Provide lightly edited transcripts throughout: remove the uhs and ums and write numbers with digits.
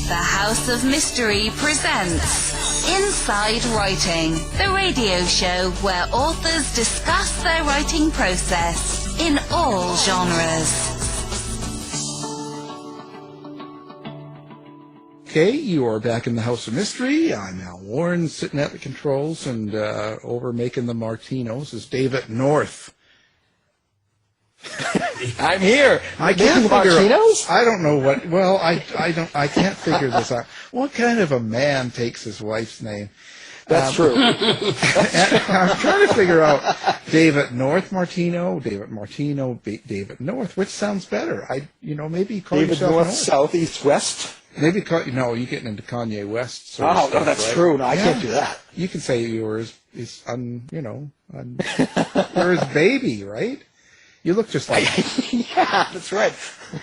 The House of Mystery presents Inside Writing, the radio show where authors discuss their writing process in all genres. Okay, you are back in the House of Mystery. I'm Al Warren, sitting at the controls, and over making the Martinos is David North. I'm here. I can't figure Martinos? I don't know what. Well, I can't figure this out. What kind of a man takes his wife's name? That's true. I'm trying to figure out David North Martino, David Martino, David North. Which sounds better? Maybe call David yourself North, South, East, West. Maybe you're getting into Kanye West. Sort of stuff, no, that's right? True. No, I can't do that. You can say yours is you're his baby, right? You look just like yeah, that's right.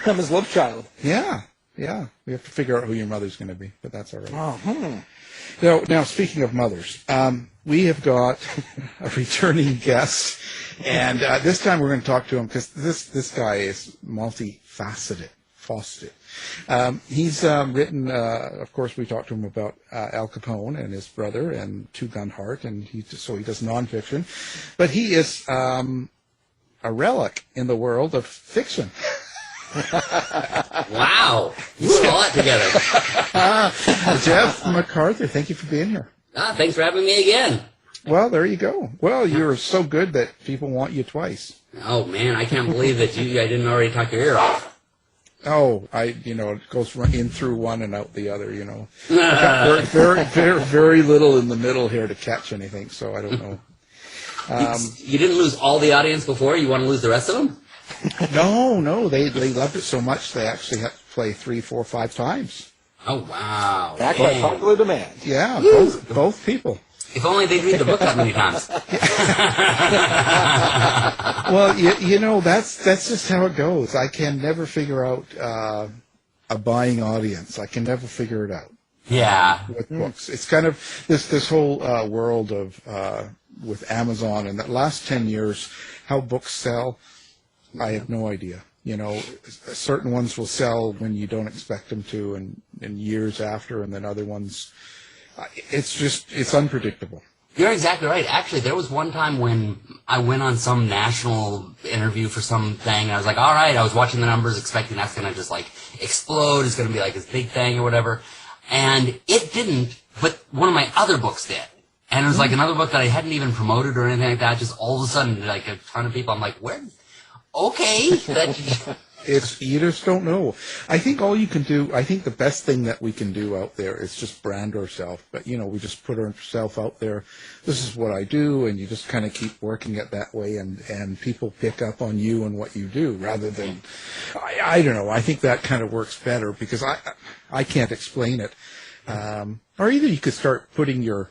I'm his love child. Yeah. We have to figure out who your mother's going to be, but that's all right. Oh, Now, speaking of mothers, we have got a returning guest, and this time we're going to talk to him because this guy is multifaceted. He's written, of course, we talked to him about Al Capone and his brother and Two Gun Heart, and he does nonfiction, but he is a relic in the world of fiction. Wow. You put a lot together. Jeff McArthur, thank you for being here. Thanks for having me again. Well, there you go. Well, you're so good that people want you twice. Oh, man, I can't believe that I didn't already talk your ear off. Oh, it goes in through one and out the other, very, very, very little in the middle here to catch anything, so I don't know. You didn't lose all the audience before? You want to lose the rest of them? No, they loved it so much they actually had to play 3, 4, 5 times. Oh, wow. back by popular demand. Yeah, both people. If only they'd read the book that many times. Well, that's just how it goes. I can never figure out a buying audience. I can never figure it out. Yeah. With books. It's kind of this whole world of with Amazon and the last 10 years, how books sell, I have no idea. Certain ones will sell when you don't expect them to and years after, and then other ones, it's unpredictable. You're exactly right. Actually, there was one time when I went on some national interview for something, and I was like, all right, I was watching the numbers, expecting that's going to just, explode. It's going to be like this big thing or whatever. And it didn't, but one of my other books did. And it was another book that I hadn't even promoted or anything like that. Just all of a sudden, a ton of people, I'm like, where? Okay. You just don't know. I think the best thing that we can do out there is just brand ourselves. But, we just put ourselves out there. This is what I do, and you just kind of keep working it that way, and people pick up on you and what you do rather than, I don't know. I think that kind of works better because I can't explain it. Or either you could start putting your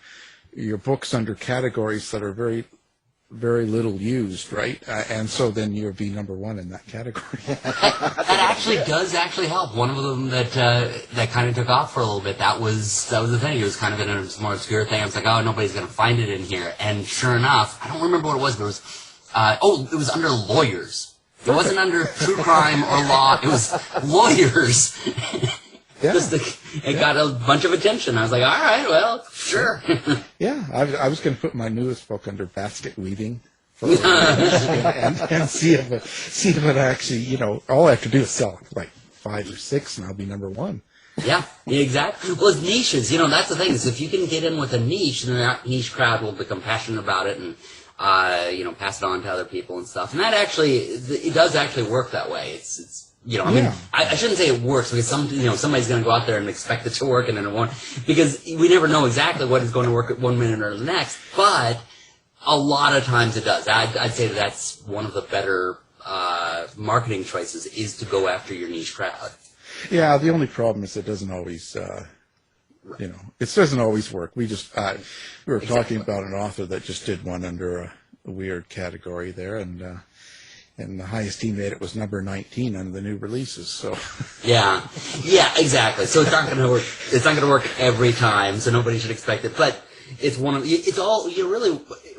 books under categories that are very, very little used, right? And so then you'll be number one in that category. That actually does help. One of them that kind of took off for a little bit, that was the thing. It was kind of in a more obscure thing. I was like, oh, nobody's going to find it in here. And sure enough, I don't remember what it was, but it was under lawyers. It wasn't under true crime or law. It was lawyers. Yeah. It got a bunch of attention. I was like, all right, well, sure. Yeah, I was going to put my newest book under basket weaving and see if it actually, all I have to do is sell 5 or 6 and I'll be number one. Yeah, exactly. Well, it's niches. That's the thing is if you can get in with a niche, then that niche crowd will become passionate about it and, pass it on to other people and stuff. And that actually, it does actually work that way. I shouldn't say it works because somebody's going to go out there and expect it to work and then it won't, because we never know exactly what is going to work at one minute or the next, but a lot of times it does. I'd say that's one of the better marketing choices is to go after your niche crowd. Yeah, the only problem is it doesn't always, it doesn't always work. We were talking about an author that just did one under a weird category there, and the highest he made it was number 19 on the new releases. So yeah, exactly. So it's not going to work. It's not going to work every time. So nobody should expect it. But it's really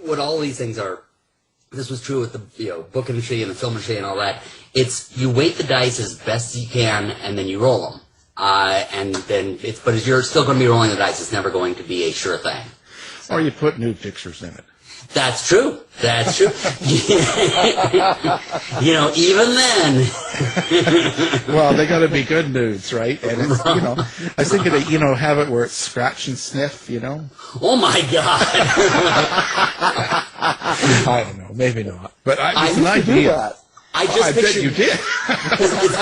what all these things are. This was true with the book industry and the film industry and all that. It's you weight the dice as best you can and then you roll them. and then but you're still going to be rolling the dice. It's never going to be a sure thing. Or you put nude pictures in it. That's true. That's true. Even then. Well, they got to be good nudes, right? And it's, I was thinking that, have it where it's scratch and sniff, Oh my God. I don't know, maybe not. But it's an idea. I just pictured, bet you did.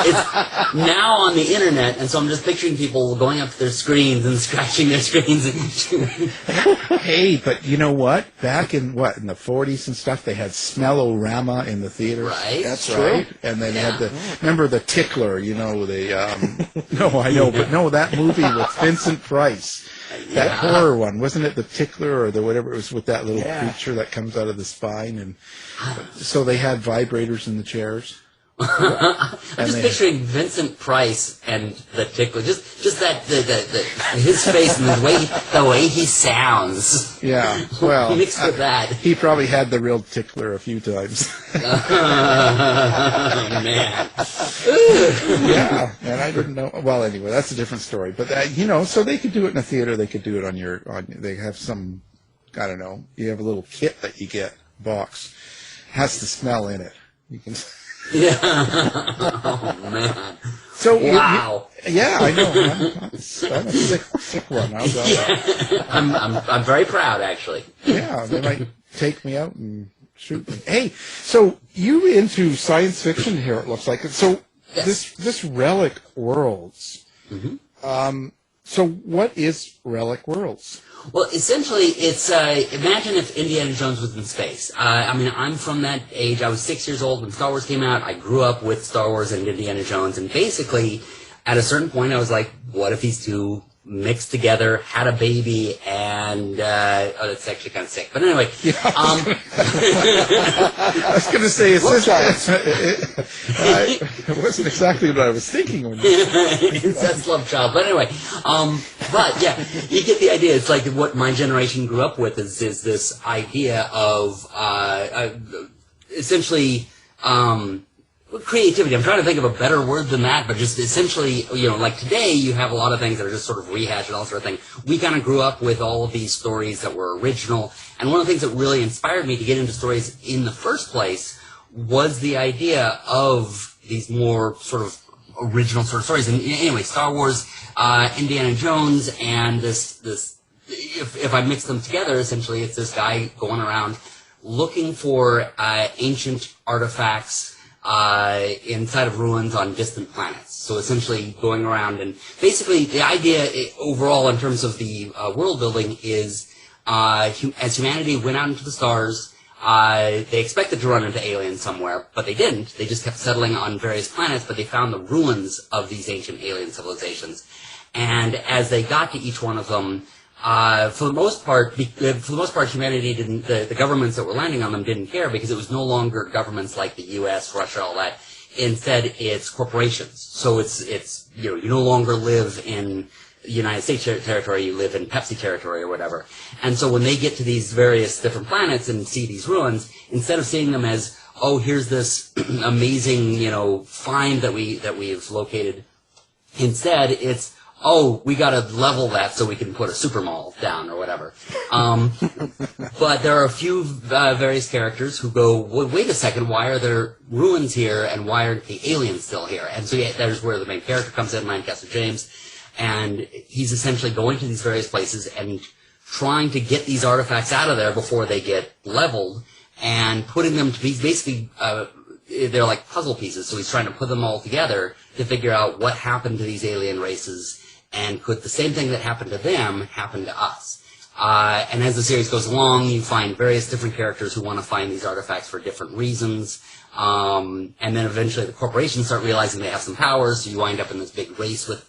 it's now on the internet, and so I'm just picturing people going up to their screens and scratching their screens. Hey, but you know what? Back in the 40s and stuff, they had smell-o-rama in the theaters. Right. That's right. And then they had remember the tickler, no, I know, but no, that movie with Vincent Price. That horror one, wasn't it the tickler or the whatever it was with that little creature that comes out of the spine? And so they had vibrators in the chairs. I'm just picturing Vincent Price and the tickler, just that his face and the way he sounds. Yeah, well, mixed with that, he probably had the real tickler a few times. Oh man, yeah, and I didn't know. Well, anyway, that's a different story. But so they could do it in a theater. They could do it on. They have some, I don't know. You have a little kit that you get box, has the smell in it. You can. Yeah. Oh man. So wow. Yeah, I know. I'm a sick one. I'm very proud, actually. Yeah, they might take me out and shoot me. Hey, so you into science fiction here? It looks like. So this Relic Worlds. Mm-hmm. So what is Relic Worlds? Well, essentially, it's imagine if Indiana Jones was in space. I'm from that age. I was 6 years old when Star Wars came out. I grew up with Star Wars and Indiana Jones, and basically, at a certain point, I was like, what if these two mixed together, had a baby, and that's actually kind of sick. But anyway, I was going to say it wasn't exactly what I was thinking when you that's Love Child. But anyway, but yeah, you get the idea. It's like what my generation grew up with is this idea of essentially. Creativity. I'm trying to think of a better word than that, but just essentially, like today you have a lot of things that are just sort of rehashed and all sort of thing. We kind of grew up with all of these stories that were original, and one of the things that really inspired me to get into stories in the first place was the idea of these more sort of original sort of stories. And anyway, Star Wars, Indiana Jones, and this if I mix them together, essentially it's this guy going around looking for ancient artifacts inside of ruins on distant planets. So essentially going around and basically the idea overall in terms of the world building is as humanity went out into the stars, they expected to run into aliens somewhere, but they didn't. They just kept settling on various planets, but they found the ruins of these ancient alien civilizations. And as they got to each one of them, for the most part, humanity didn't. The governments that were landing on them didn't care because it was no longer governments like the U.S., Russia, all that. Instead, it's corporations. So it's you no longer live in United States territory. You live in Pepsi territory or whatever. And so when they get to these various different planets and see these ruins, instead of seeing them as here's this amazing find that we've located, instead it's we got to level that so we can put a super mall down or whatever. But there are a few various characters who go, wait a second, why are there ruins here and why are the aliens still here? And so there's where the main character comes in, Lancaster James, and he's essentially going to these various places and trying to get these artifacts out of there before they get leveled and putting them to be basically they're like puzzle pieces. So he's trying to put them all together to figure out what happened to these alien races. And could the same thing that happened to them happen to us? And as the series goes along, you find various different characters who want to find these artifacts for different reasons. And then eventually the corporations start realizing they have some powers, so you wind up in this big race with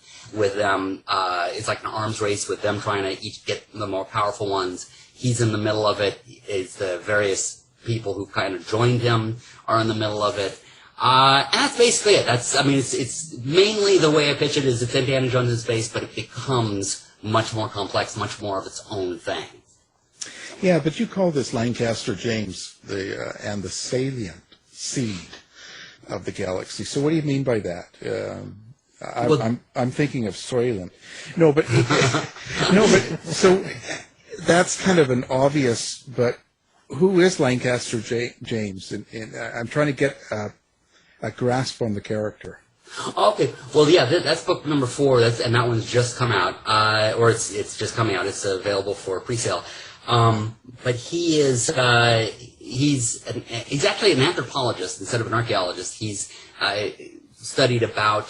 them. It's like an arms race with them trying to each get the more powerful ones. He's in the middle of it. It's the various people who kind of joined him are in the middle of it. And that's basically it. It's mainly the way I pitch it is it's Indiana Jones in space, but it becomes much more complex, much more of its own thing. Yeah, but you call this Lancaster James and the salient seed of the galaxy. So what do you mean by that? I'm thinking of Soylent. No, but no, but so that's kind of an obvious. But who is Lancaster James? And I'm trying to get a grasp on the character. Okay, well, yeah, that's book number 4, and that one's just come out, or it's just coming out. It's available for pre-sale. But he is he's actually an anthropologist instead of an archaeologist. He's studied about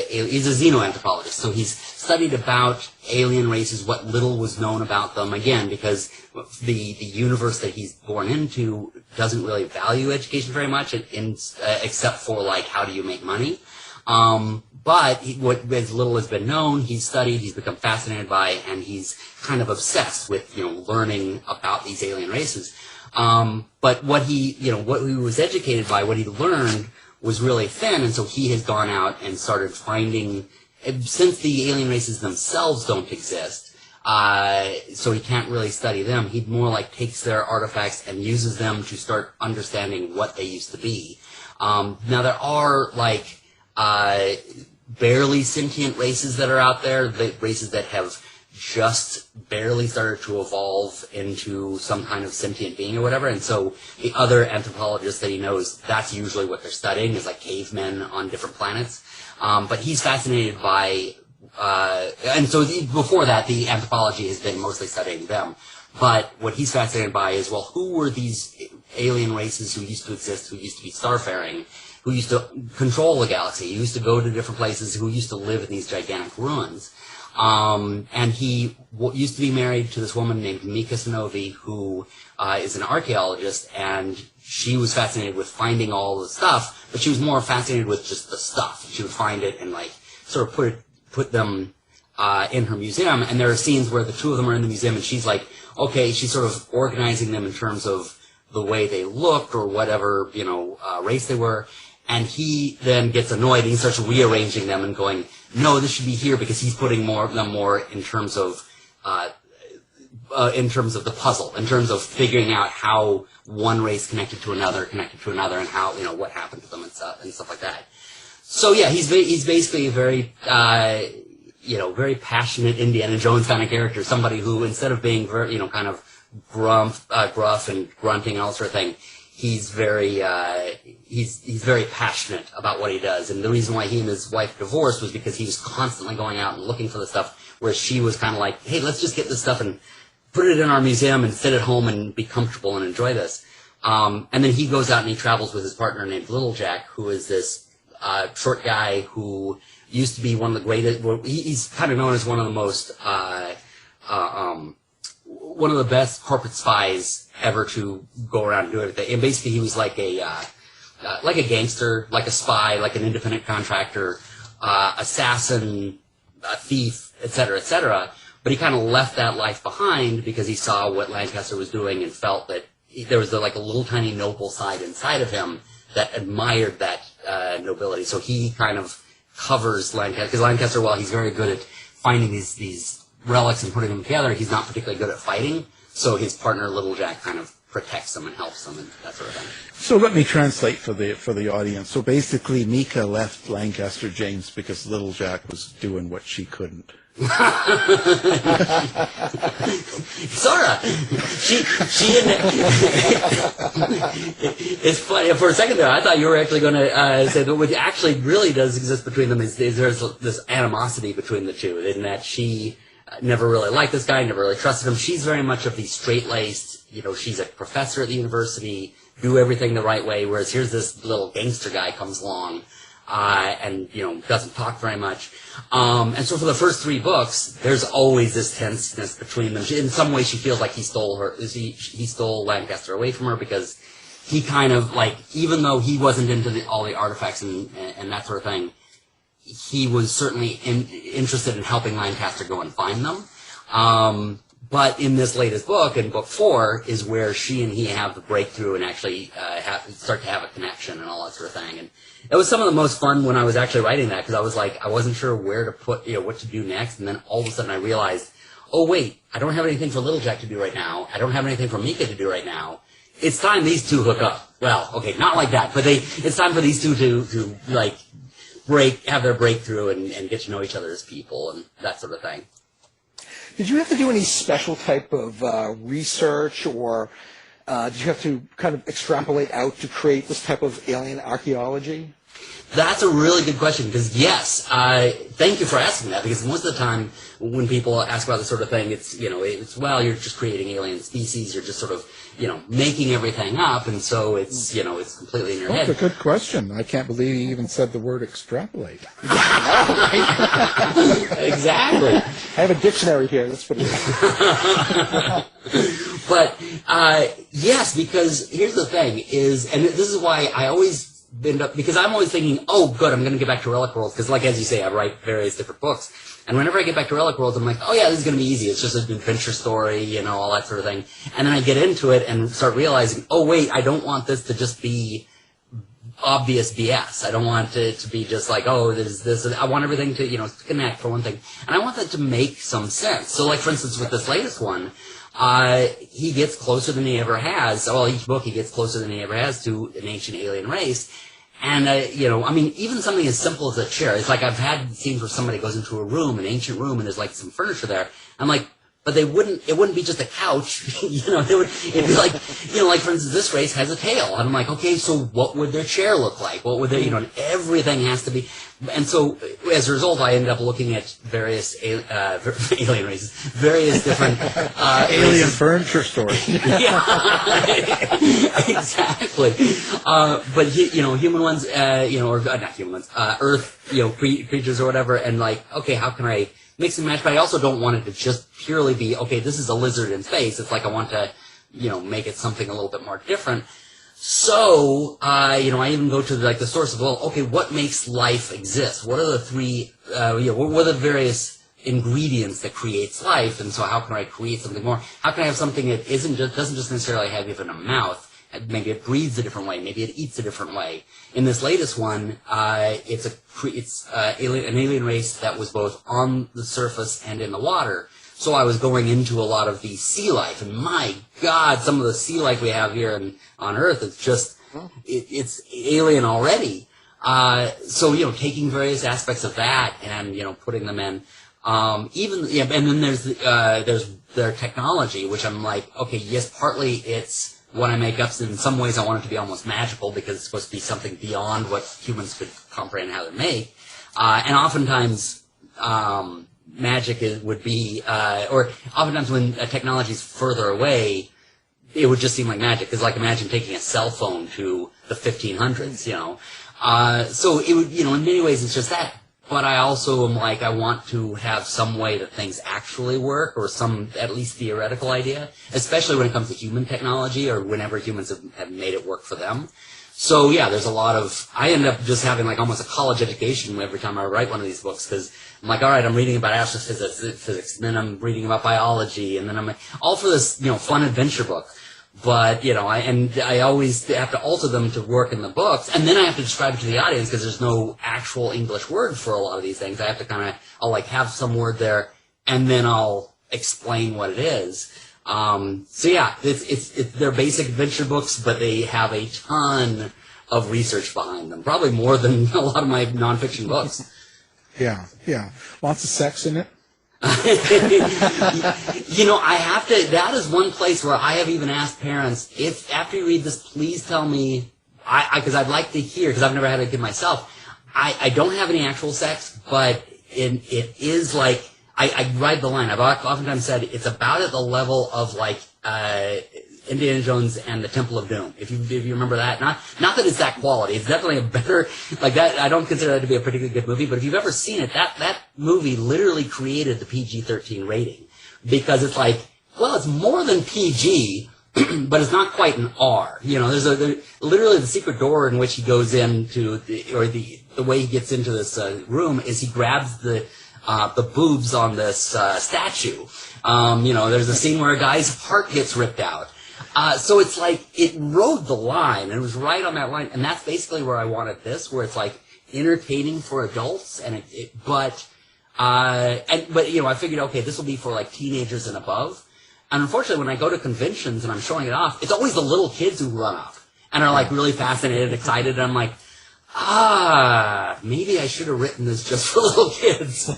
he's a xenoanthropologist, so he's studied about alien races, what little was known about them. Again, because the universe that he's born into doesn't really value education very much, except for like how do you make money. But what as little has been known, he's studied, he's become fascinated by, and he's kind of obsessed with, learning about these alien races. But what he was educated by, what he learned was really thin, and so he has gone out and started finding, since the alien races themselves don't exist, so he can't really study them, he more like takes their artifacts and uses them to start understanding what they used to be. Now there are like, barely sentient races that are out there, the races that have just barely started to evolve into some kind of sentient being or whatever, and so the other anthropologists that he knows, that's usually what they're studying, is like cavemen on different planets. But he's fascinated by, and so before that, the anthropology has been mostly studying them. But what he's fascinated by is, well, who were these alien races who used to exist, who used to be starfaring, who used to control the galaxy, who used to go to different places, who used to live in these gigantic ruins. And he used to be married to this woman named Mika, who is an archaeologist, and she was fascinated with finding all the stuff, but she was more fascinated with just the stuff. She would find it and like sort of put them in her museum, and there are scenes where the two of them are in the museum, and she's like, okay, she's sort of organizing them in terms of the way they looked or whatever, race they were. And he then gets annoyed and he starts rearranging them and going, no, this should be here, because he's putting them more in terms of the puzzle, in terms of figuring out how one race connected to another, and how, what happened to them and stuff like that. So yeah, he's basically a very, very passionate Indiana Jones kind of character, somebody who, instead of being very, kind of gruff and grunting and all that sort of thing, he's very passionate about what he does. And the reason why he and his wife divorced was because he was constantly going out and looking for the stuff, whereas she was kind of like, hey, let's just get this stuff and put it in our museum and sit at home and be comfortable and enjoy this. And then he goes out and he travels with his partner named Little Jack, who is this short guy who used to be one of the greatest. He's kind of known as one of the most one of the best corporate spies ever to go around and do everything. And basically he was like a gangster, like a spy, like an independent contractor, assassin, a thief, etc. But he kind of left that life behind because he saw what Lancaster was doing and felt that there was like a little tiny noble side inside of him that admired that nobility. So he kind of covers Lancaster, because Lancaster, while he's very good at finding these relics and putting them together, he's not particularly good at fighting. So his partner Little Jack kind of protects them and helps them and that sort of thing. So let me translate for the audience. So basically, Mika left Lancaster James because Little Jack was doing what she couldn't. Sorta. She didn't. It's funny. For a second there, I thought you were actually going to say that what actually really does exist between them is there's this animosity between the two, in that she never really liked this guy, never really trusted him. She's very much of the straight-laced, she's a professor at the university, do everything the right way, whereas here's this little gangster guy comes along, and, doesn't talk very much. And so for the first 3 books, there's always this tenseness between them. In some way, she feels like he stole Lancaster away from her, because he kind of, like, even though he wasn't into all the artifacts and that sort of thing, he was certainly interested in helping Lancaster go and find them. But in this latest book, in book 4, is where she and he have the breakthrough and actually start to have a connection and all that sort of thing. And it was some of the most fun when I was actually writing that, because I was like, I wasn't sure where to put, what to do next. And then all of a sudden I realized, oh wait, I don't have anything for Little Jack to do right now. I don't have anything for Mika to do right now. It's time these two hook up. Well, okay, not like that, but it's time for these two to have their breakthrough and get to know each other as people and that sort of thing. Did you have to do any special type of research, or did you have to kind of extrapolate out to create this type of alien archaeology? That's a really good question, because yes, thank you for asking that, because most of the time when people ask about this sort of thing, it's, well, you're just creating alien species, you're just sort of, making everything up, and so it's, it's completely in your head. That's a good question. I can't believe you even said the word extrapolate. Exactly. I have a dictionary here, that's what it is. But, yes, because here's the thing, and this is why I always end up, because I'm always thinking, oh, good, I'm going to get back to Relic Worlds, because like, as you say, I write various different books, and whenever I get back to Relic Worlds, I'm like, oh yeah, this is going to be easy, it's just an adventure story, all that sort of thing, and then I get into it and start realizing, oh wait, I don't want this to just be obvious BS. I don't want it to be just like, oh, there's this, I want everything to, connect for one thing, and I want that to make some sense. So like, for instance, with this latest one, he gets closer than he ever has. Well, each book he gets closer than he ever has to an ancient alien race. And, even something as simple as a chair. It's like I've had scenes where somebody goes into a room, an ancient room, and there's like some furniture there. I'm like, but it wouldn't be just a couch. It'd be like, like for instance, this race has a tail. And I'm like, okay, so what would their chair look like? What would their, and everything has to be. And so, as a result, I ended up looking at various alien races, various different Alien furniture stores. Yeah, exactly. But human ones, or not human ones, Earth, creatures or whatever, and like, okay, how can I mix and match? But I also don't want it to just purely be, okay, this is a lizard in space. It's like I want to, make it something a little bit more different. So, I even go to the source of, well, okay, what makes life exist? What are the three, what are the various ingredients that creates life? And so how can I create something more? How can I have something that doesn't just necessarily have even a mouth? Maybe it breathes a different way. Maybe it eats a different way. In this latest one, it's an alien race that was both on the surface and in the water. So I was going into a lot of the sea life, and my God, some of the sea life we have here on Earth, it's just, it's alien already. So, taking various aspects of that and, putting them in, and then there's their technology, which I'm like, okay, yes, partly it's what I make up, and in some ways I want it to be almost magical because it's supposed to be something beyond what humans could comprehend how to make. And oftentimes, magic would be, or oftentimes when a technology is further away, it would just seem like magic. Because, like, imagine taking a cell phone to the 1500s, So it would, in many ways it's just that. But I also am like, I want to have some way that things actually work, or some, at least theoretical idea, especially when it comes to human technology, or whenever humans have made it work for them. So, yeah, there's a lot of, I end up just having like almost a college education every time I write one of these books, because I'm like, all right, I'm reading about astrophysics, and then I'm reading about biology, and then I'm all for this, fun adventure book. But, I always have to alter them to work in the books, and then I have to describe it to the audience because there's no actual English word for a lot of these things. I have to I'll like have some word there, and then I'll explain what it is. So yeah, they're basic adventure books, but they have a ton of research behind them. Probably more than a lot of my nonfiction books. Yeah. Lots of sex in it. I have to, that is one place where I have even asked parents, if after you read this, please tell me, because I'd like to hear, because I've never had a kid myself. I don't have any actual sex, but it is like, I ride the line. I've oftentimes said it's about at the level of like, Indiana Jones and the Temple of Doom. If you remember that, not that it's that quality. It's definitely a better, like that. I don't consider that to be a particularly good movie, but if you've ever seen it, that movie literally created the PG-13 rating, because it's like, well, it's more than PG, but it's not quite an R. There's literally the secret door in which he goes into the way he gets into this room is he grabs the boobs on this statue. There's a scene where a guy's heart gets ripped out. So it's like, it rode the line, and it was right on that line, and that's basically where I wanted this, where it's like entertaining for adults, but I figured, okay, this will be for like teenagers and above. And unfortunately, when I go to conventions and I'm showing it off, it's always the little kids who run up and are like really fascinated, excited, and I'm like, Maybe I should have written this just for little kids.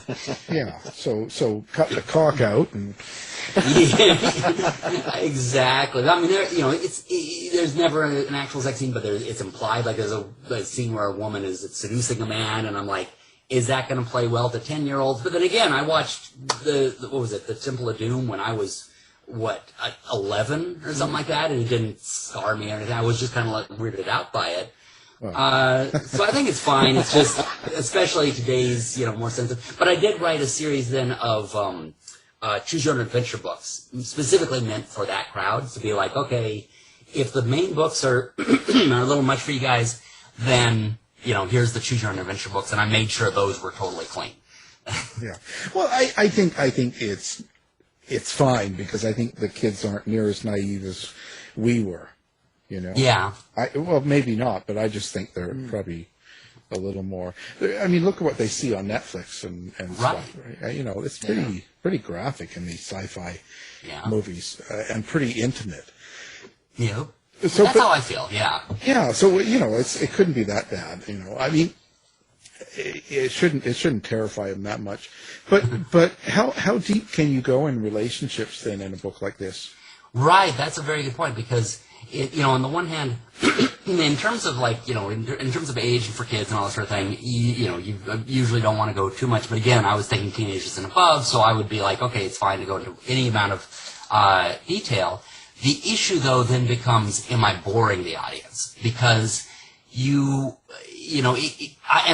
Yeah. So cut the cock out and. Yeah, exactly. I mean, there's never an actual sex scene, but it's implied. Like there's a scene where a woman is seducing a man, and I'm like, is that going to play well to 10-year-olds? But then again, I watched the Temple of Doom when I was 11 or something like that, and it didn't scar me or anything. I was just kind of like weirded out by it. So I think it's fine. It's just, especially today's, more sensitive. But I did write a series then of choose your own adventure books, specifically meant for that crowd, to be like, okay, if the main books are are a little much for you guys, then here's the choose your own adventure books, and I made sure those were totally clean. Yeah. Well, I think it's fine because I think the kids aren't near as naive as we were. Yeah. Well, maybe not, but I just think they're probably a little more. I mean, look at what they see on Netflix and stuff. Right? It's pretty graphic in these sci-fi movies and pretty intimate. Yeah. So, that's how I feel. Yeah. Yeah. So it couldn't be that bad. I mean, it shouldn't terrify them that much. But how deep can you go in relationships then in a book like this? Right. That's a very good point because. On the one hand, in terms of in terms of age for kids and all that sort of thing, you usually don't want to go too much. But again, I was thinking teenagers and above, so I would be like, okay, it's fine to go into any amount of detail. The issue, though, then becomes, am I boring the audience? Because and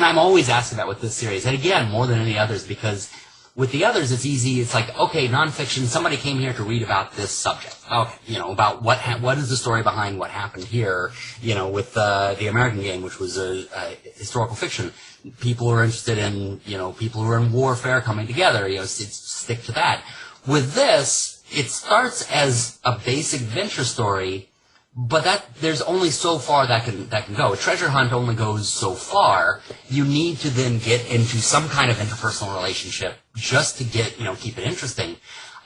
I'm always asking that with this series, and again, more than any others, because with the others, it's easy. It's like, okay, nonfiction, somebody came here to read about this subject. Okay, about what is the story behind what happened here, with the American Game, which was a historical fiction. People who are interested in, people who are in warfare coming together, stick to that. With this, it starts as a basic adventure story, but there's only so far that can go. A treasure hunt only goes so far. You need to then get into some kind of interpersonal relationship just to keep it interesting.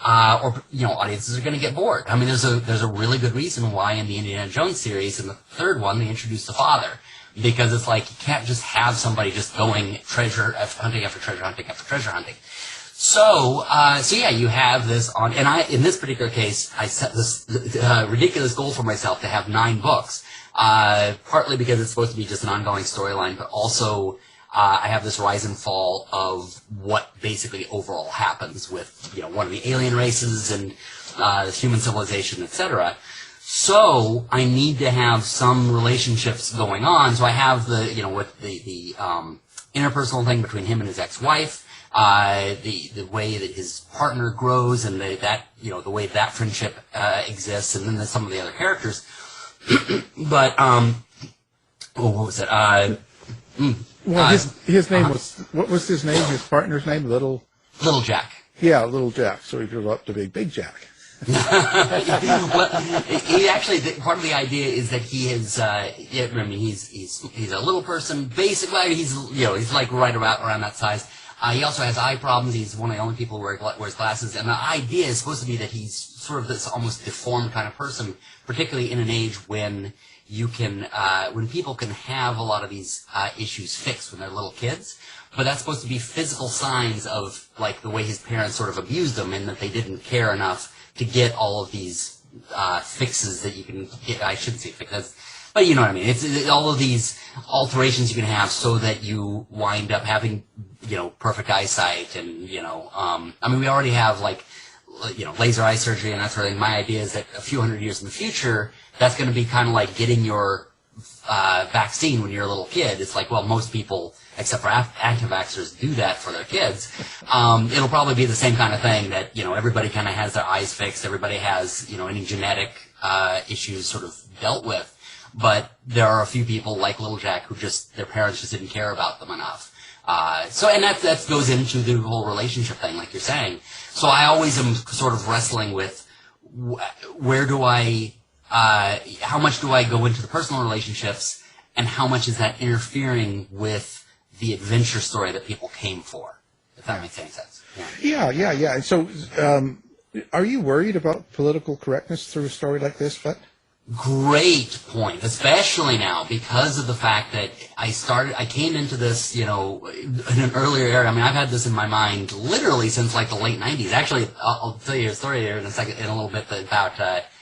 Or audiences are going to get bored. I mean, there's a really good reason why in the Indiana Jones series, in the third one, they introduced the father. Because it's like, you can't just have somebody just going treasure hunting after treasure hunting after treasure hunting. So yeah, you have this on, and in this particular case, I set this ridiculous goal for myself to have 9 books. Partly because it's supposed to be just an ongoing storyline, but also I have this rise and fall of what basically overall happens with one of the alien races and human civilization, etc. So I need to have some relationships going on. So I have with the interpersonal thing between him and his ex-wife. The way that his partner grows and the way that friendship exists, and then there's some of the other characters. But what was it? Well, his name was, what was his name? His partner's name? Little Jack. Yeah, Little Jack. So he grew up to be Big Jack. Well, he actually, part of the idea is that he is, he's a little person. Basically, he's like right around that size. He also has eye problems. He's one of the only people who wears glasses. And the idea is supposed to be that he's sort of this almost deformed kind of person, particularly in an age when when people can have a lot of these issues fixed when they're little kids. But that's supposed to be physical signs of, like, the way his parents sort of abused him and that they didn't care enough to get all of these fixes that you can get. I shouldn't say fixes, but you know what I mean. It's all of these alterations you can have so that you wind up having, perfect eyesight and, I mean, we already have, like, laser eye surgery and that sort of thing. My idea is that a few hundred years in the future, that's going to be kind of like getting your vaccine when you're a little kid. It's like, well, most people, except for anti-vaxxers, do that for their kids. It'll probably be the same kind of thing that, everybody kind of has their eyes fixed. Everybody has, any genetic issues sort of dealt with. But there are a few people like Little Jack who their parents just didn't care about them enough. And that goes into the whole relationship thing, like you're saying. So I always am sort of wrestling with how much do I go into the personal relationships, and how much is that interfering with the adventure story that people came for, if that makes any sense. Yeah. And so, are you worried about political correctness through a story like this, But? Great point, especially now because of the fact that I came into this, in an earlier era. I mean, I've had this in my mind literally since like the late 90s. Actually, I'll tell you a story here in a little bit about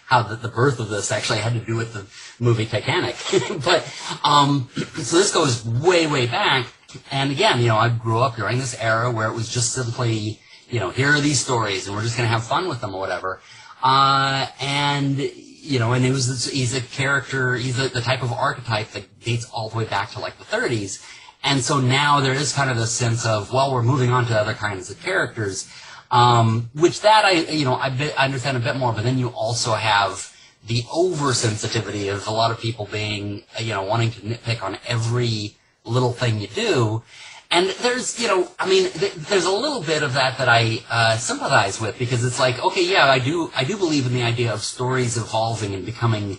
how the birth of this actually had to do with the movie Titanic. But, so this goes way, way back. And again, I grew up during this era where it was just simply, here are these stories and we're just going to have fun with them or whatever. And he's a character, he's the type of archetype that dates all the way back to like the 30s. And so now there is kind of this sense of, well, we're moving on to other kinds of characters, which that I understand a bit more, but then you also have the oversensitivity of a lot of people being, wanting to nitpick on every little thing you do. And there's, there's a little bit of that I sympathize with, because it's like, okay, yeah, I do believe in the idea of stories evolving and becoming,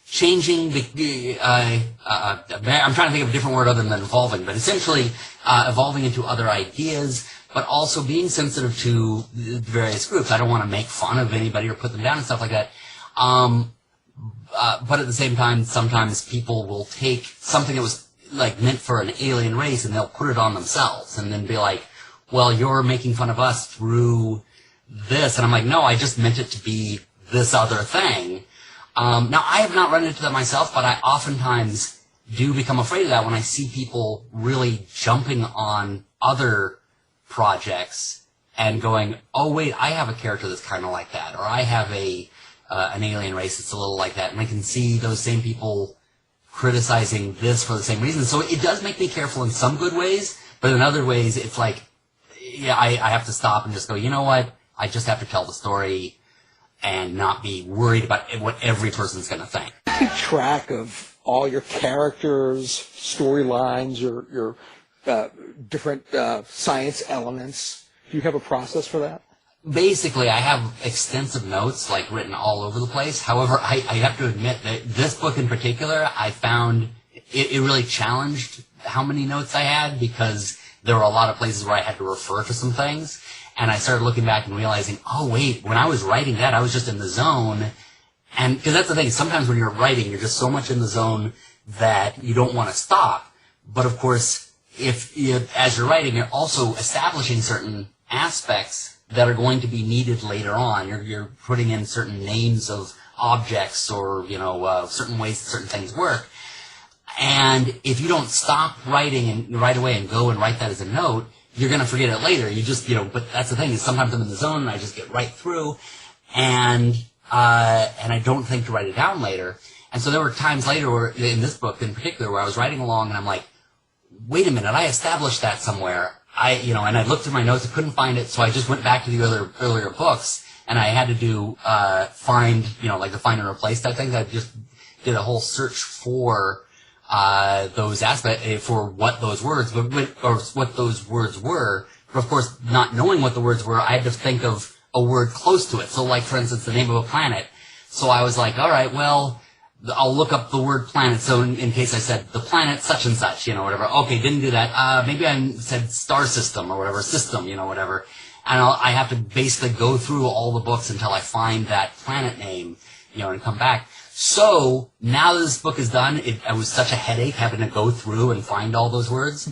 changing the, I'm trying to think of a different word other than evolving, but essentially, evolving into other ideas, but also being sensitive to the various groups. I don't want to make fun of anybody or put them down and stuff like that. But at the same time, sometimes people will take something that was like meant for an alien race and they'll put it on themselves and then be like, well, you're making fun of us through this. And I'm like, no, I just meant it to be this other thing. Now, I have not run into that myself, but I oftentimes do become afraid of that when I see people really jumping on other projects and going, oh, wait, I have a character that's kind of like that, or I have an alien race that's a little like that, and I can see those same people criticizing this for the same reason. So it does make me careful in some good ways, but in other ways, it's like, yeah, I have to stop and just go, you know what? I just have to tell the story and not be worried about what every person's going to think. Keep track of all your characters, storylines, your different science elements. Do you have a process for that? Basically, I have extensive notes, like, written all over the place. However, I have to admit that this book in particular, I found it really challenged how many notes I had, because there were a lot of places where I had to refer to some things. And I started looking back and realizing, oh, wait, when I was writing that, I was just in the zone. And because that's the thing, sometimes when you're writing, you're just so much in the zone that you don't want to stop. But, of course, as you're writing, you're also establishing certain aspects that are going to be needed later on. You're putting in certain names of objects or, certain ways that certain things work. And if you don't stop writing and right away and go and write that as a note, you're going to forget it later. You just, but that's the thing, is sometimes I'm in the zone and I just get right through, and I don't think to write it down later. And so there were times later where, in this book in particular, where I was writing along and I'm like, wait a minute, I established that somewhere. And I looked at my notes, I couldn't find it, so I just went back to the other earlier books, and I had to do, find, like the find and replace type thing. I just did a whole search for, those aspects, for what those words, or what those words were. But of course, not knowing what the words were, I had to think of a word close to it. So like, for instance, the name of a planet. So I was like, all right, well, I'll look up the word planet. So in case I said the planet such and such, whatever. Okay, didn't do that. Maybe I said star system or whatever, system, whatever. And I have to basically go through all the books until I find that planet name, and come back. So now that this book is done, it was such a headache having to go through and find all those words.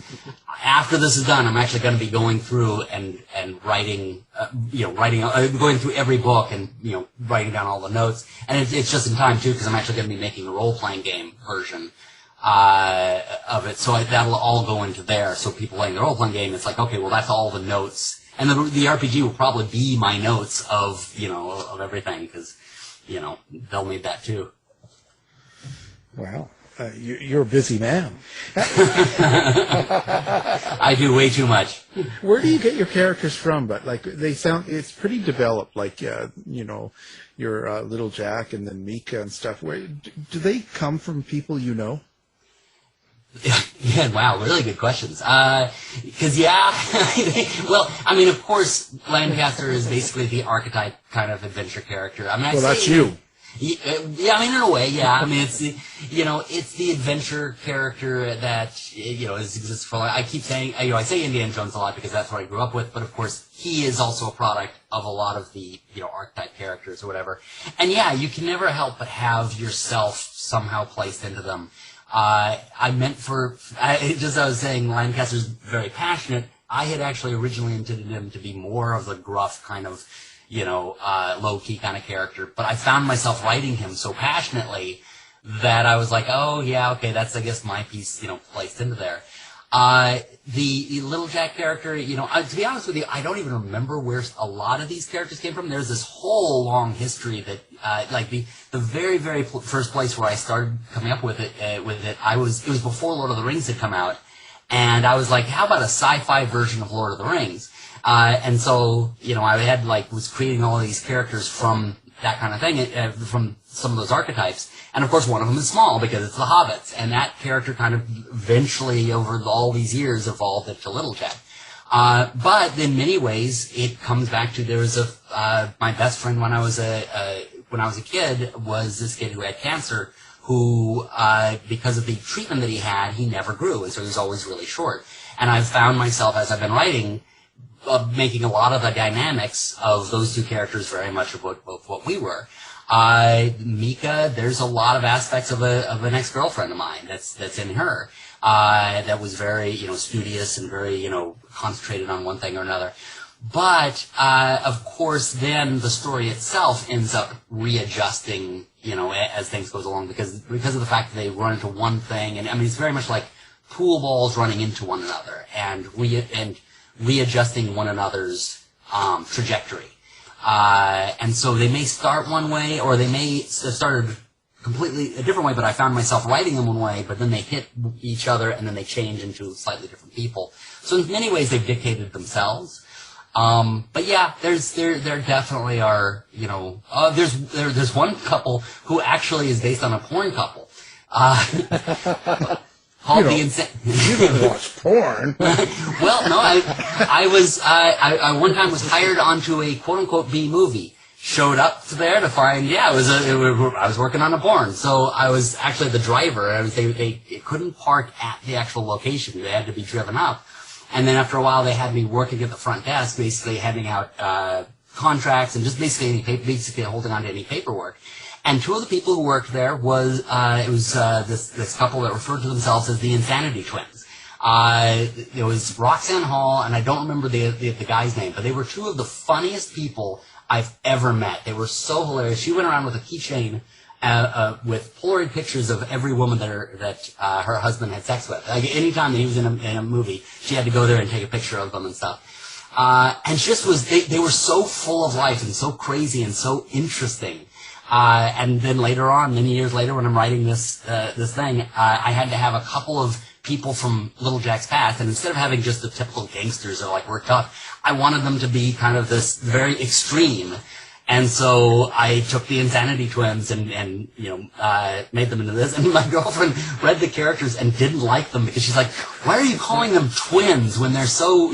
After this is done, I'm actually going to be going through and writing, going through every book and, writing down all the notes. And it's just in time, too, because I'm actually going to be making a role-playing game version of it. So that'll all go into there. So people playing the role-playing game, it's like, okay, well, that's all the notes. And the RPG will probably be my notes of, of everything, because, they'll need that, too. Wow. You're a busy man. I do way too much. Where do you get your characters from? But it's pretty developed. Like, your little Jack and then Mika and stuff. Where do they come from? People you know? Yeah, wow, really good questions. Because well, I mean, of course, Lancaster is basically the archetype kind of adventure character. I mean, that's you. Yeah, I mean, in a way, yeah. I mean, it's the adventure character that, exists for, I keep saying, I say Indiana Jones a lot because that's what I grew up with, but of course, he is also a product of a lot of the, archetype characters or whatever. And yeah, you can never help but have yourself somehow placed into them. I was saying, Lancaster's very passionate. I had actually originally intended him to be more of the gruff kind of, low-key kind of character. But I found myself writing him so passionately that I was like, oh, yeah, okay, that's, I guess, my piece, placed into there. The Little Jack character, to be honest with you, I don't even remember where a lot of these characters came from. There's this whole long history that, the very, very first place where I started coming up with it, it was before Lord of the Rings had come out. And I was like, how about a sci-fi version of Lord of the Rings? And so, I had was creating all these characters from that kind of thing, from some of those archetypes. And of course, one of them is small because it's the Hobbits. And that character kind of eventually, over all these years, evolved into Little Jack. But in many ways, it comes back to there was my best friend when I was a kid was this kid who had cancer, who, because of the treatment that he had, he never grew, and so he was always really short. And I've found myself, as I've been writing, making a lot of the dynamics of those two characters very much of what we were. Mika, there's a lot of aspects of an ex-girlfriend of mine that's in her, that was very, studious and very, concentrated on one thing or another. But, of course, then the story itself ends up readjusting, as things goes along because of the fact that they run into one thing. And I mean, it's very much like pool balls running into one another and readjusting one another's, trajectory. And so they may start one way or they may have started completely a different way, but I found myself writing them one way, but then they hit each other and then they change into slightly different people. So in many ways they've dictated themselves. But yeah, there definitely are, there's one couple who actually is based on a porn couple. Called You didn't watch porn. Well, no, I one time was hired onto a quote unquote B movie. Showed up there to find, I was working on a porn. So I was actually the driver. They couldn't park at the actual location. They had to be driven up. And then after a while, they had me working at the front desk, basically handing out contracts and just basically holding on to any paperwork. And two of the people who worked there was this couple that referred to themselves as the Insanity Twins. It was Roxanne Hall, and I don't remember the guy's name, but they were two of the funniest people I've ever met. They were so hilarious. She went around with a keychain with Polaroid pictures of every woman that her husband had sex with. Like anytime that he was in a movie, she had to go there and take a picture of them and stuff. And just they were so full of life and so crazy and so interesting. And then later on, many years later, when I'm writing this thing, I had to have a couple of people from Little Jack's past, and instead of having just the typical gangsters that are worked up, I wanted them to be kind of this very extreme. And so I took the Insanity Twins and made them into this. And my girlfriend read the characters and didn't like them because she's like, why are you calling them twins when they're so,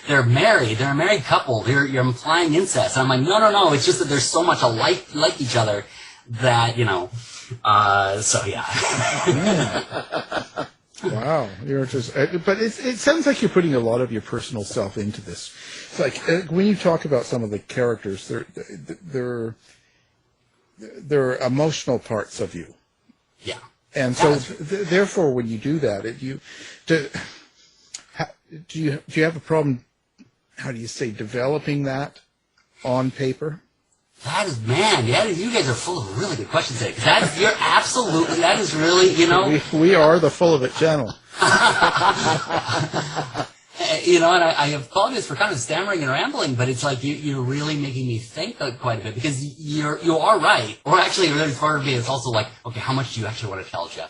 they're married. They're a married couple. You're implying incest. And I'm like, no. It's just that they're so much like each other that, so yeah. Wow, you're just. But it sounds like you're putting a lot of your personal self into this. It's like when you talk about some of the characters, they're emotional parts of you. Yeah. And so, therefore, when you do that, do you have a problem? How do you say developing that on paper? That is, man, you guys are full of really good questions today. That is really, We are the full of it channel. And I apologize for kind of stammering and rambling, but it's like you're really making me think quite a bit because you are right. Or actually, there's part of me it's also like, okay, how much do you actually want to tell, Jeff?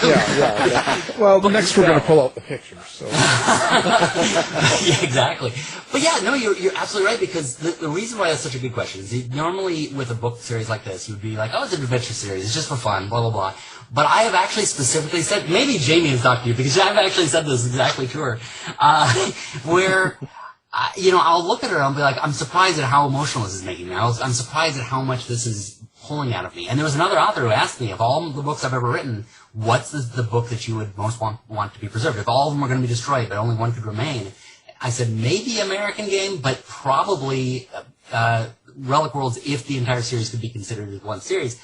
Yeah. Well, next we're going to pull out the pictures. So. Yeah, exactly. But yeah, no, you're absolutely right because the reason why that's such a good question is normally with a book series like this, you would be like, oh, it's an adventure series, it's just for fun, blah, blah, blah. But I have actually specifically said, maybe Jamie has talked to you because I've actually said this exactly to her, where, I'll look at her and I'll be like, I'm surprised at how emotional this is making me. I'm surprised at how much this is pulling out of me. And there was another author who asked me, of all the books I've ever written, what's the book that you would most want to be preserved? If all of them were going to be destroyed, but only one could remain, I said maybe American Game, but probably Relic Worlds if the entire series could be considered as one series,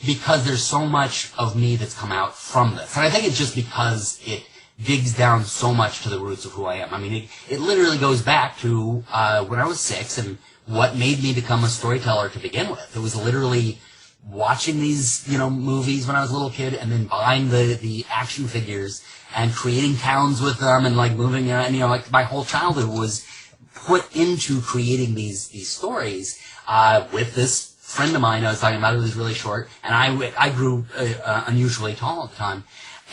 because there's so much of me that's come out from this. And I think it's just because it digs down so much to the roots of who I am. I mean, it literally goes back to when I was 6 and what made me become a storyteller to begin with. It was literally watching these, movies when I was a little kid, and then buying the action figures and creating towns with them, and like moving, like my whole childhood was put into creating these stories with this friend of mine I was talking about who was really short, and I grew unusually tall at the time.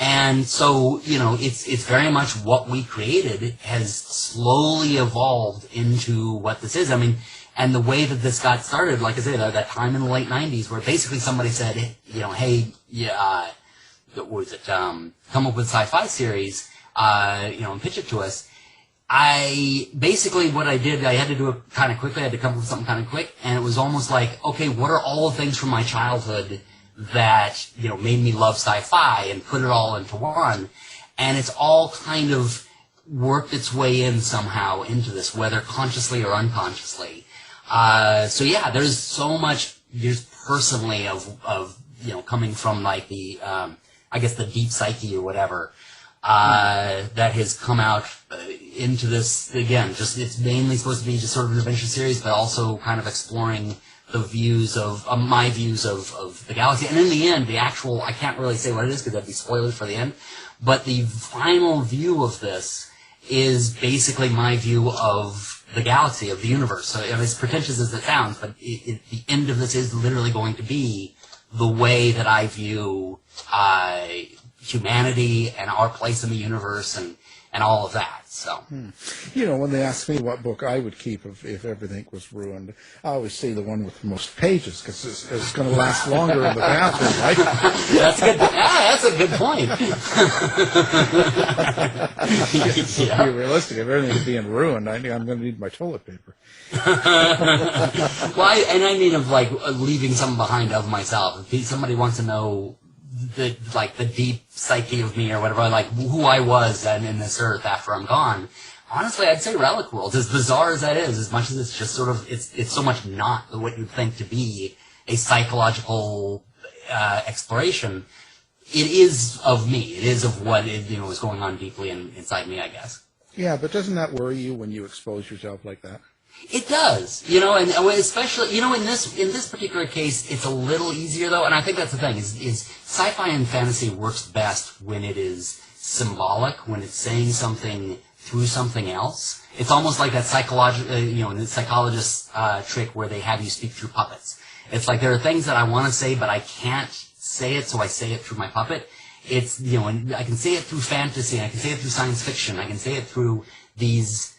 And so, it's very much what we created has slowly evolved into what this is. I mean, and the way that this got started, like I said, that time in the late 90s where basically somebody said, hey, what was it, come up with a sci-fi series, and pitch it to us. What I did, I had to do it kind of quickly. I had to come up with something kind of quick. And it was almost like, okay, what are all the things from my childhood that, made me love sci-fi, and put it all into one. And it's all kind of worked its way in somehow into this, whether consciously or unconsciously. There's so much just personally of coming from like the, I guess the deep psyche or whatever, that has come out into this, again, just, it's mainly supposed to be just sort of an adventure series, but also kind of exploring the views of, my views of the galaxy. And in the end, the actual, I can't really say what it is because that'd be spoilers for the end, but the final view of this is basically my view of the galaxy, of the universe. So as pretentious as it sounds, but the end of this is literally going to be the way that I view humanity and our place in the universe and all of that. So, when they ask me what book I would keep if everything was ruined, I always say the one with the most pages because it's going to last longer in the bathroom, right? That's good. That's a good point. To be realistic, if everything's being ruined, I'm going to need my toilet paper. I mean of like leaving something behind of myself. If somebody wants to know the deep psyche of me or whatever, like who I was and in this earth after I'm gone, honestly, I'd say Relic World, as bizarre as that is, as much as it's just sort of, it's so much not what you'd think to be a psychological exploration. It is of me. It is of what is going on deeply inside me, I guess. Yeah, but doesn't that worry you when you expose yourself like that? It does, and especially, in this particular case, it's a little easier though, and I think that's the thing, is sci-fi and fantasy works best when it is symbolic, when it's saying something through something else. It's almost like that the psychologist's trick where they have you speak through puppets. It's like there are things that I want to say, but I can't say it, so I say it through my puppet. It's, and I can say it through fantasy, I can say it through science fiction, I can say it through these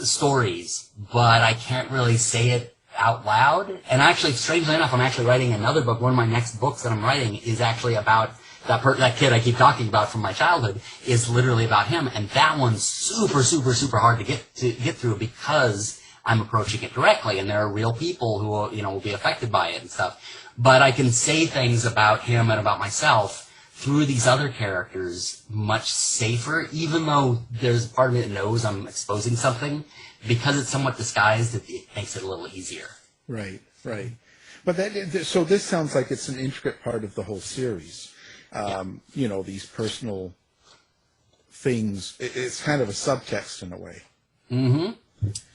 stories, but I can't really say it out loud. And actually, strangely enough, I'm actually writing another book. One of my next books that I'm writing is actually about that kid I keep talking about from my childhood, is literally about him. And that one's super, super, super hard to get through because I'm approaching it directly, and there are real people who will be affected by it and stuff. But I can say things about him and about myself through these other characters much safer, even though there's a part of me that knows I'm exposing something, because it's somewhat disguised, it makes it a little easier. Right. But so this sounds like it's an intricate part of the whole series. These personal things, it's kind of a subtext in a way. Mm-hmm.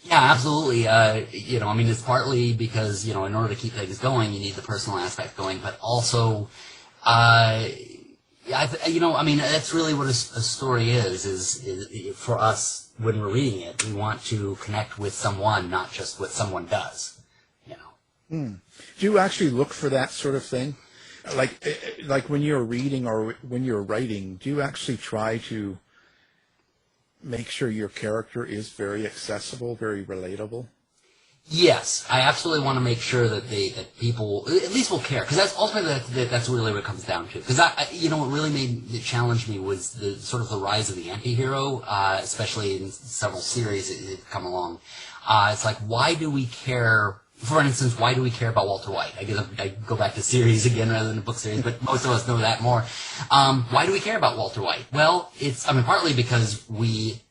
Yeah, absolutely. It's partly because, in order to keep things going, you need the personal aspect going, but also, that's really what a story is for us when we're reading it. We want to connect with someone, not just what someone does, Do you actually look for that sort of thing? Like when you're reading or when you're writing, do you actually try to make sure your character is very accessible, very relatable? Yes, I absolutely want to make sure that people at least will care, because that's ultimately that's really what it comes down to. Because what really challenged me was the sort of the rise of the anti-hero, especially in several series that come along. It's like, why do we care for instance, why do we care about Walter White? I guess I go back to series again rather than a book series, but most of us know that more. Why do we care about Walter White? Well, partly because we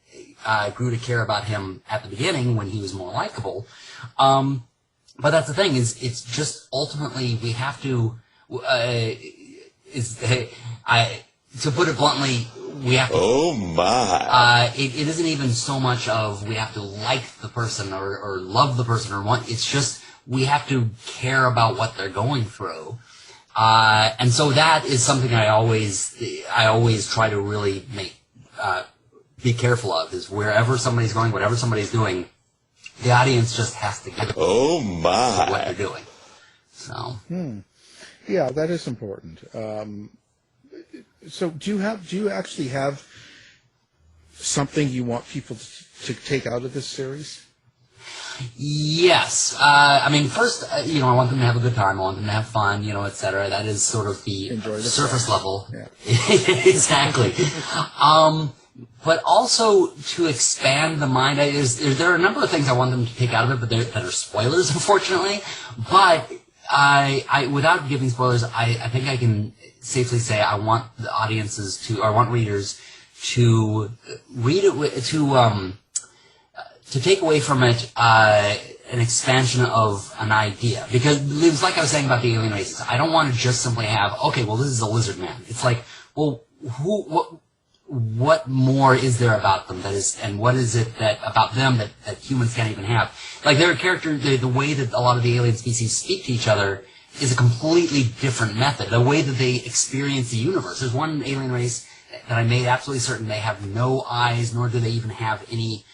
grew to care about him at the beginning when he was more likable. But that's the thing, it's just ultimately we have to, to put it bluntly, we have to... Oh, my. It isn't even so much of we have to like the person or love the person or want... It's just we have to care about what they're going through. And so that is something I always try to really be careful of, is wherever somebody's going, whatever somebody's doing, the audience just has to get oh, my. what they're doing. So... Yeah, that is important. So do you actually have something you want people to take out of this series? Yes. First, I want them to have a good time. I want them to have fun, et cetera. That is sort of the surface level. Yeah. Exactly. But also to expand the mind. There are a number of things I want them to take out of it, but that are spoilers, unfortunately. But I without giving spoilers, I think I can safely say I want the audiences I want readers to read it, to take away from it an expansion of an idea. Because it was like I was saying about the alien races. I don't want to just simply have, okay, well, this is a lizard man. It's like, well, what more is there about them and what is it about them that humans can't even have? Like, their character, the way that a lot of the alien species speak to each other is a completely different method. The way that they experience the universe. There's one alien race that I made absolutely certain they have no eyes, nor do they even have any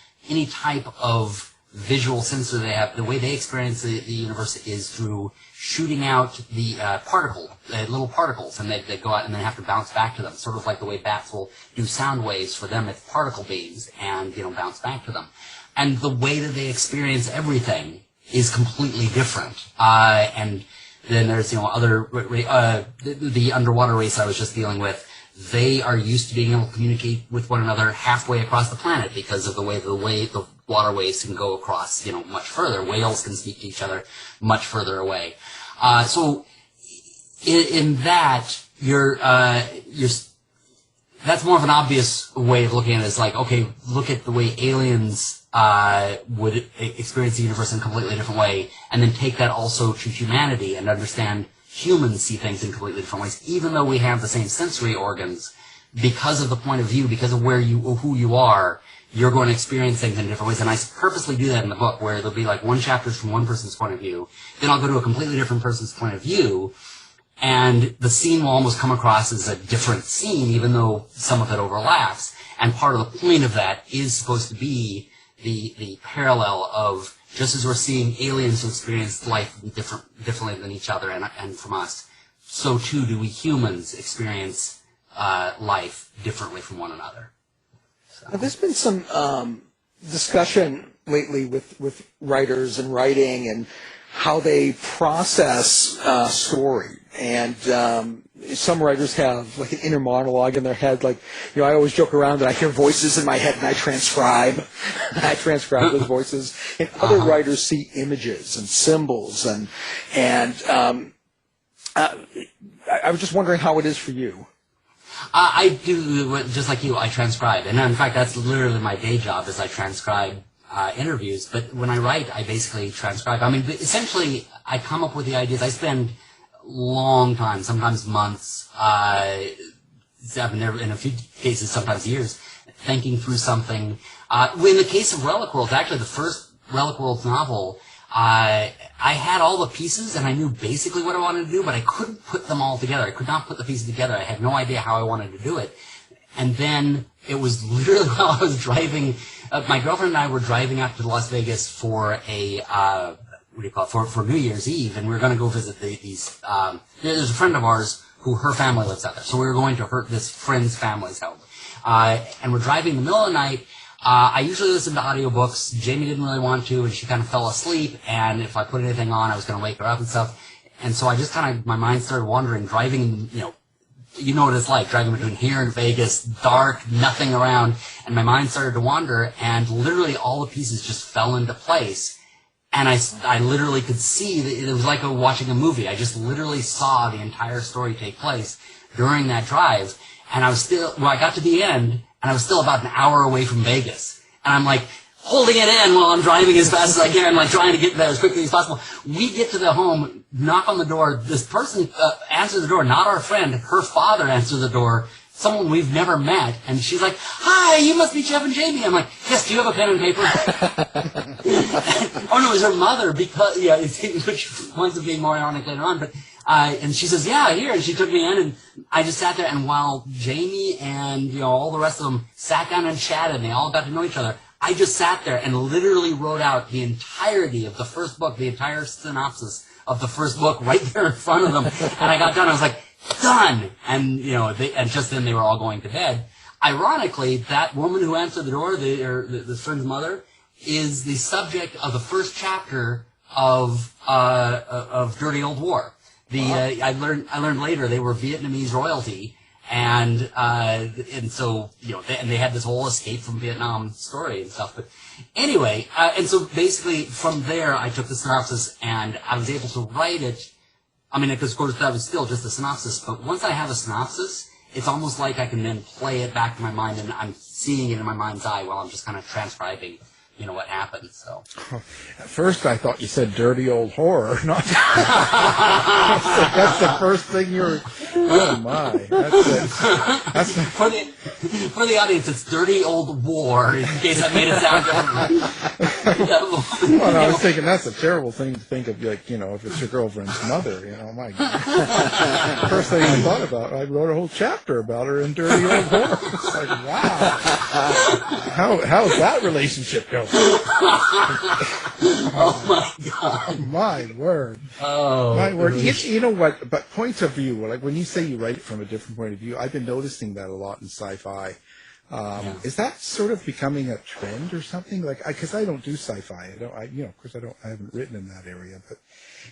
type of visual sensor. The way they experience the universe is through shooting out the little particles, and they go out and then have to bounce back to them. Sort of like the way bats will do sound waves. For them, it's particle beams, and bounce back to them. And the way that they experience everything is completely different. And then there's the underwater race I was just dealing with. They are used to being able to communicate with one another halfway across the planet because of the way the waterways can go across, much further. Whales can speak to each other much further away. So in that, that's more of an obvious way of looking at it. It's like, okay, look at the way aliens would experience the universe in a completely different way, and then take that also to humanity and understand humans see things in completely different ways, even though we have the same sensory organs. Because of the point of view, because of who you are, you're going to experience things in different ways. And I purposely do that in the book, where there'll be like one chapter from one person's point of view, then I'll go to a completely different person's point of view, and the scene will almost come across as a different scene, even though some of it overlaps. And part of the point of that is supposed to be the parallel of, just as we're seeing aliens who experience life differently than each other and from us, so too do we humans experience life differently from one another. So. Now, there's been some discussion lately with writers and writing and how they process story. And some writers have like an inner monologue in their head. Like, I always joke around that I hear voices in my head and I transcribe. I transcribe those voices. And other writers see images and symbols. And I was just wondering how it is for you. I do, just like you, I transcribe. And in fact, that's literally my day job, is I transcribe interviews. But when I write, I basically transcribe. Essentially, I come up with the ideas. I spend long time, sometimes months, in a few cases, sometimes years, thinking through something. In the case of Relic Worlds, actually the first Relic Worlds novel, I had all the pieces and I knew basically what I wanted to do, but I couldn't put them all together. I could not put the pieces together. I had no idea how I wanted to do it. And then it was literally while I was driving, my girlfriend and I were driving out to Las Vegas for for New Year's Eve, and we were going to go visit these, there's a friend of ours who her family lives out there. So we were going to this friend's family's home. And we're driving in the middle of the night. I usually listen to audiobooks. Jamie didn't really want to, and she kind of fell asleep, and if I put anything on, I was going to wake her up and stuff. And so I just my mind started wandering, driving, you know what it's like, driving between here and Vegas, dark, nothing around, and my mind started to wander, and literally all the pieces just fell into place. And I literally could see that it was like watching a movie. I just literally saw the entire story take place during that drive. And I got to the end, and I was still about an hour away from Vegas. And I'm like, holding it in while I'm driving as fast as I can, like trying to get there as quickly as possible. We get to the home, knock on the door. This person answers the door, not our friend. Her father answers the door, someone we've never met. And she's like, hi, you must be Jeff and Jamie. I'm like, yes, do you have a pen and paper? Oh, no, it was her mother, because, yeah, which winds up being more ironic later on. But and she says, yeah, here. And she took me in, and I just sat there. And while Jamie and, all the rest of them sat down and chatted, and they all got to know each other, I just sat there and literally wrote out the entirety of the first book, the entire synopsis of the first book right there in front of them. And I got done. I was like, done. And, and just then they were all going to bed. Ironically, that woman who answered the door, the friend's mother, is the subject of the first chapter of Dirty Old War. I learned later they were Vietnamese royalty. And so, and they had this whole escape from Vietnam story and stuff. But anyway, and so basically from there, I took the synopsis and I was able to write it. I mean, because of course that was still just a synopsis, but once I have a synopsis, it's almost like I can then play it back to my mind, and I'm seeing it in my mind's eye while I'm just kind of transcribing, what happened. So at first I thought you said dirty old horror. Not that's the first thing you're. Oh my! That's for the audience. It's dirty old war. In case I made it sound different. Well, no, I was thinking that's a terrible thing to think of. Like if it's your girlfriend's mother. My God. First thing I thought about, I wrote a whole chapter about her in dirty old horror. It's like, wow. How's that relationship going? Oh my God! My word! Oh my word! You know what? But points of view, like when you say you write it from a different point of view, I've been noticing that a lot in sci-fi. Is that sort of becoming a trend or something? Like, because I don't do sci-fi. Of course, I haven't written in that area. But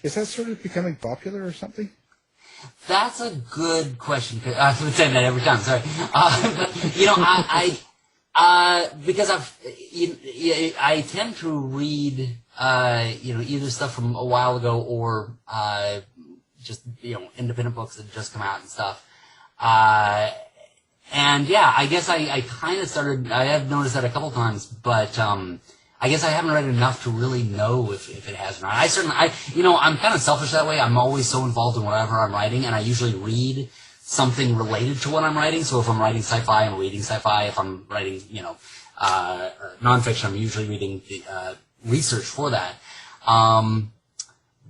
is that sort of becoming popular or something? That's a good question. I've been saying that every time. Sorry, because I tend to read, either stuff from a while ago or, just, independent books that just come out and stuff. And yeah, I guess I kind of started, I have noticed that a couple times, but, I guess I haven't read enough to really know if it has or not. I'm kind of selfish that way. I'm always so involved in whatever I'm writing, and I usually read something related to what I'm writing. So if I'm writing sci-fi, I'm reading sci-fi. If I'm writing, nonfiction, I'm usually reading research for that.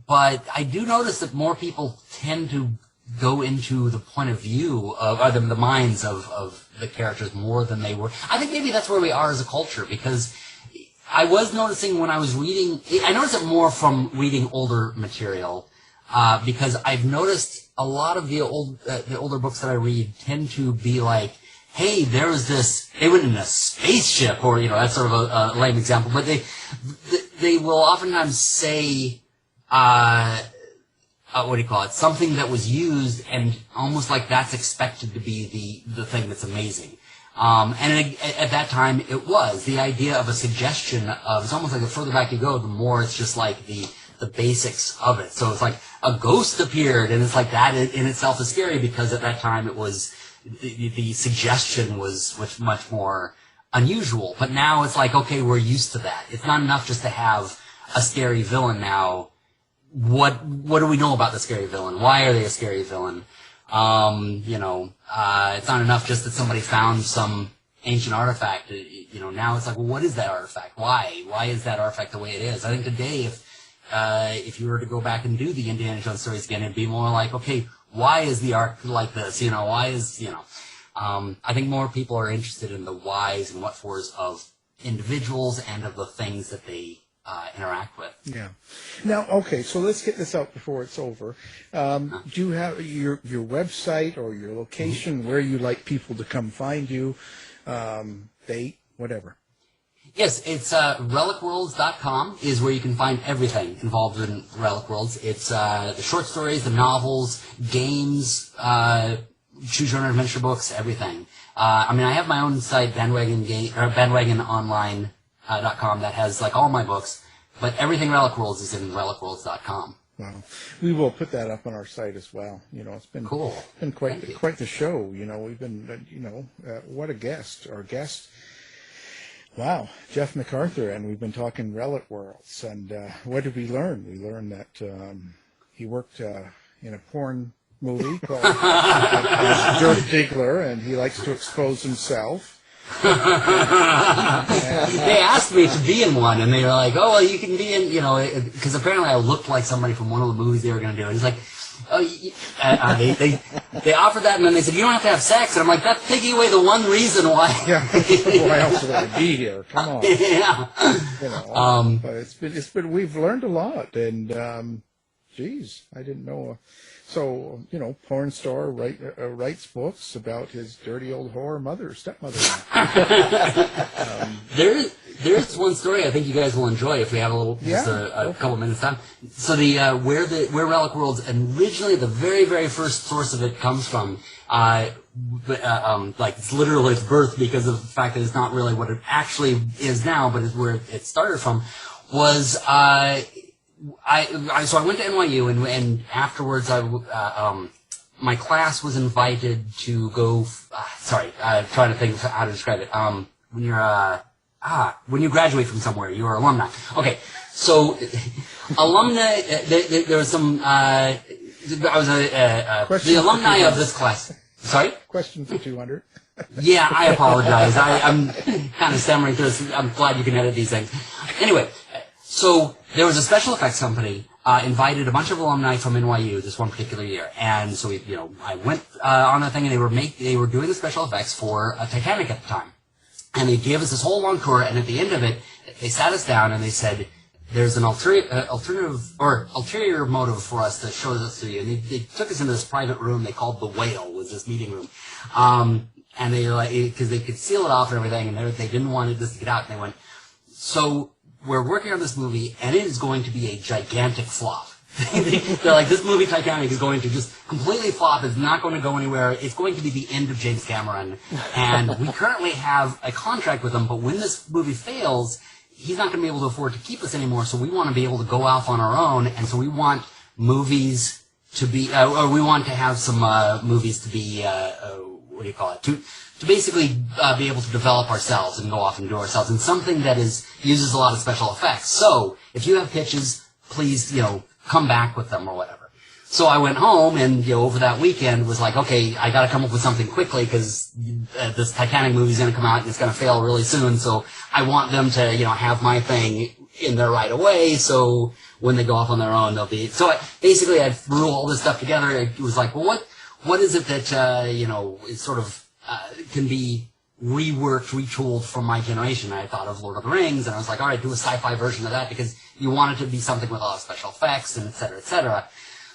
But I do notice that more people tend to go into the point of view of, or the minds of the characters more than they were. I think maybe that's where we are as a culture, because I was noticing when I was reading, I noticed it more from reading older material, because I've noticed a lot of the older books that I read tend to be like, hey, there was this, they went in a spaceship, or, that's sort of a lame example, but they will oftentimes say, something that was used, and almost like that's expected to be the thing that's amazing. And at that time, it was. The idea of a suggestion of, it's almost like the further back you go, the more it's just like the basics of it. So it's like a ghost appeared, and it's like that in itself is scary, because at that time it was, the suggestion was much more unusual. But now it's like, okay, we're used to that. It's not enough just to have a scary villain now. What do we know about the scary villain? Why are they a scary villain? It's not enough just that somebody found some ancient artifact. Now it's like, well, what is that artifact? Why? Why is that artifact the way it is? I think today, if you were to go back and do the Indiana Jones stories again, it'd be more like, okay, why is the arc like this? Why is, I think more people are interested in the whys and what fors of individuals and of the things that they interact with. Yeah. Now, okay, so let's get this out before it's over. Do you have your website or your location where you like people to come find you, date, whatever? Yes, it's relicworlds.com is where you can find everything involved in Relic Worlds. It's the short stories, the novels, games, choose your own adventure books, everything. I have my own site, bandwagononline.com, that has like all my books, But everything Relic Worlds is in relicworlds.com. Well, we will put that up on our site as well. It's been cool. Been quite the show. We've been what a guest. Our guest, wow, Jeff McArthur, and we've been talking Relic Worlds. And what did we learn? We learned that he worked in a porn movie called Dirt Diggler, and he likes to expose himself. They asked me to be in one, and they were like, "Oh, well, you can be in," because apparently I looked like somebody from one of the movies they were going to do. And he's like, "Oh," they offered that, and then they said, "You don't have to have sex." And I'm like, "That's taking away the one reason why." Yeah, why else would I be here? Come on. Yeah. But it's been we've learned a lot, and geez, I didn't know. So, porn star writes books about his dirty old whore stepmother. There's one story I think you guys will enjoy if we have just a couple minutes time. So where Relic Worlds, and originally the very, very first source of it comes from, it's literally its birth because of the fact that it's not really what it actually is now, but it's where it started from, was, so I went to NYU, and afterwards my class was invited to go, I'm trying to think of how to describe it. When you graduate from somewhere, you're alumni. Okay, so alumni, there was some, I was the alumni of this class. Sorry? Question for 200. Yeah, I apologize. I'm kind of stammering through this. I'm glad you can edit these things. Anyway, so there was a special effects company invited a bunch of alumni from NYU this one particular year, and so I went on that thing, and they were doing the special effects for Titanic at the time, and they gave us this whole long tour, and at the end of it, they sat us down and they said, "There's an ulterior motive for us to show this to you," and they took us into this private room they called the Whale, was this meeting room, and they because they could seal it off and everything, and they didn't want this to get out, and they went, "So we're working on this movie, and it is going to be a gigantic flop." They're like, "This movie, Titanic, is going to just completely flop. It's not going to go anywhere. It's going to be the end of James Cameron. And we currently have a contract with him, but when this movie fails, he's not going to be able to afford to keep us anymore, so we want to be able to go off on our own, and so we want movies to be, or we want to have some movies to be, what do you call it, to basically be able to develop ourselves and go off and do ourselves, and something that uses a lot of special effects. So, if you have pitches, please, come back with them or whatever." So I went home, and over that weekend was like, okay, I got to come up with something quickly because this Titanic movie is going to come out and it's going to fail really soon. So I want them to, have my thing in there right away. So when they go off on their own, they'll be. So I threw all this stuff together. It was like, well, what is it that is sort of can be reworked, retooled from my generation? I thought of Lord of the Rings, and I was like, all right, do a sci-fi version of that because you want it to be something with a lot of special effects and et cetera, et cetera.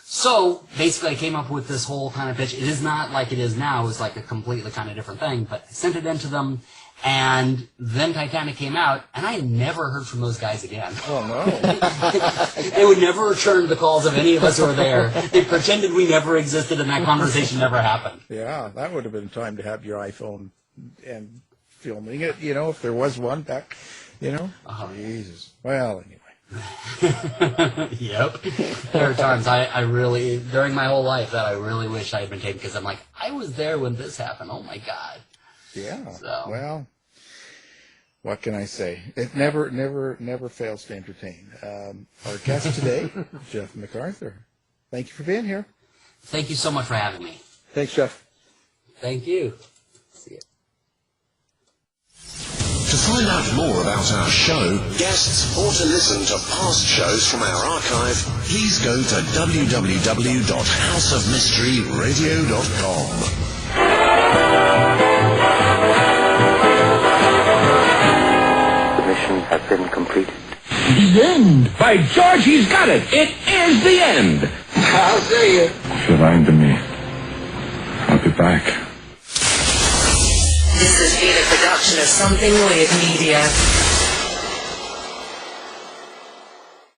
So basically I came up with this whole kind of pitch. It is not like it is now. It was like a completely kind of different thing, but I sent it in to them, and then Titanic came out, and I never heard from those guys again. Oh, no. They would never return the calls of any of us who were there. They pretended we never existed, and that conversation never happened. Yeah, that would have been time to have your iPhone and filming it, if there was one back, Jesus. Well, anyway. Yep. There are times I really, during my whole life, that I really wish I had been taken, because I'm like, I was there when this happened. Oh, my God. Yeah. So. Well, what can I say? It never fails to entertain. Our guest today, Jeff McArthur. Thank you for being here. Thank you so much for having me. Thanks, Jeff. Thank you. See ya. To find out more about our show, guests, or to listen to past shows from our archive, please go to www.houseofmysteryradio.com. The mission has been completed. The end! By George, he's got it! It is the end! I'll see you. If you're lying to me, I'll be back. This has been a production of Something Weird Media.